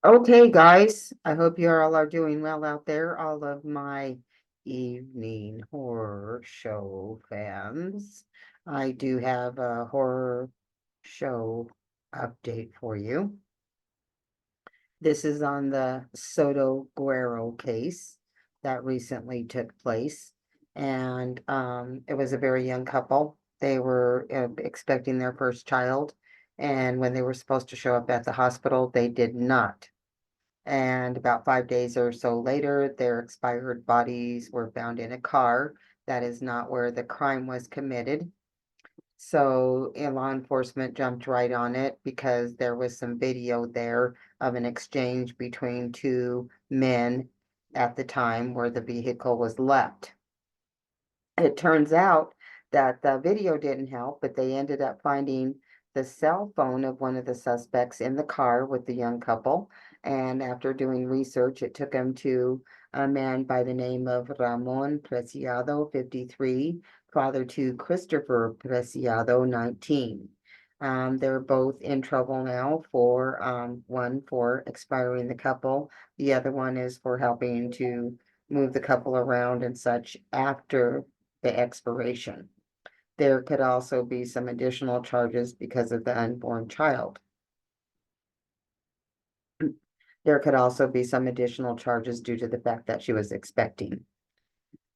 Okay, guys, I hope you all are doing well out there, all of my evening horror show fans. I do have a horror show update for you. This is on the Soto Guerrero case that recently took place. And it was a very young couple. They were expecting their first child. And when they were supposed to show up at the hospital, they did not. And about 5 days or so later, their expired bodies were found in a car. That is not where the crime was committed. So law enforcement jumped right on it because there was some video there of an exchange between two men at the time where the vehicle was left. It turns out that the video didn't help, but they ended up finding the cell phone of one of the suspects in the car with the young couple. And after doing research, it took them to a man by the name of Ramon Preciado, 53, father to Christopher Preciado, 19. They're both in trouble now for one for expiring the couple. The other one is for helping to move the couple around and such after the expiration. There could also be some additional charges because of the unborn child. There could also be some additional charges due to the fact that she was expecting.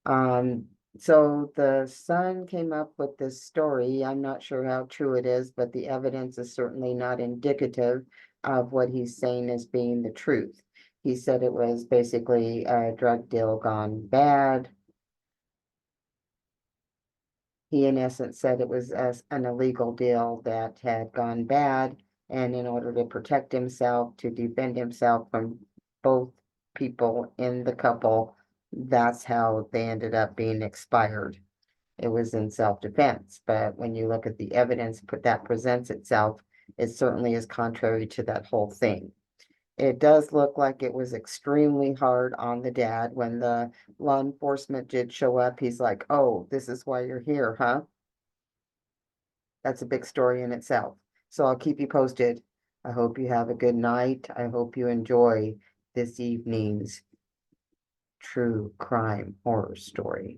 So the son came up with this story. I'm not sure how true it is, but the evidence is certainly not indicative of what he's saying as being the truth. He said it was basically a drug deal gone bad. He, in essence, said it was an illegal deal that had gone bad, and in order to protect himself, to defend himself from both people in the couple, that's how they ended up being expired. It was in self-defense, but when you look at the evidence that presents itself, it certainly is contrary to that whole thing. It does look like it was extremely hard on the dad. When the law enforcement did show up, he's like, "Oh, this is why you're here, huh?" That's a big story in itself. So I'll keep you posted. I hope you have a good night. I hope you enjoy this evening's true crime horror story.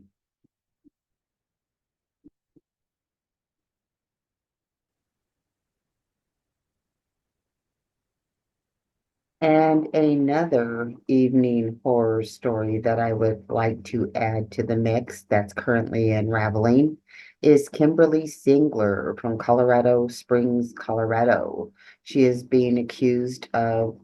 And another evening horror story that I would like to add to the mix that's currently unraveling is Kimberly Singler from Colorado Springs, Colorado. She is being accused of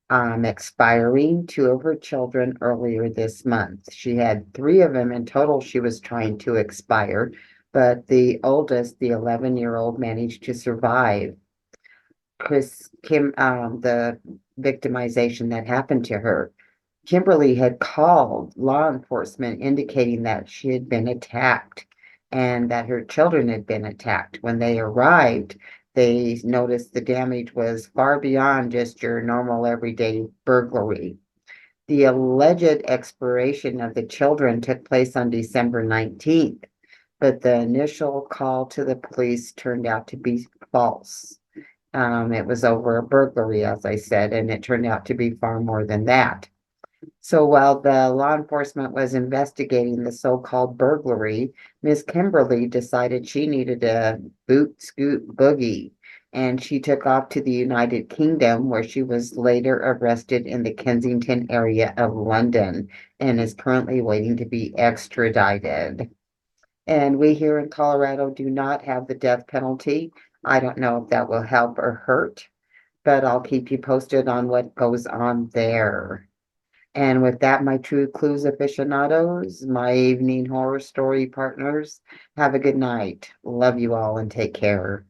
expiring two of her children earlier this month. She had three of them in total she was trying to expire, but the oldest, the 11-year-old, managed to survive the victimization that happened to her. Kimberly had called law enforcement indicating that she had been attacked and that her children had been attacked. When they arrived, they noticed the damage was far beyond just your normal everyday burglary. The alleged expiration of the children took place on December 19th, but the initial call to the police turned out to be false. It was over a burglary, as I said, and it turned out to be far more than that. So while the law enforcement was investigating the so-called burglary, Miss Kimberly decided she needed a boot scoot boogie, and she took off to the United Kingdom, where she was later arrested in the Kensington area of London and is currently waiting to be extradited. And we here in Colorado do not have the death penalty. I don't know if that will help or hurt, but I'll keep you posted on what goes on there. And with that, my true clues aficionados, my evening horror story partners, have a good night. Love you all and take care.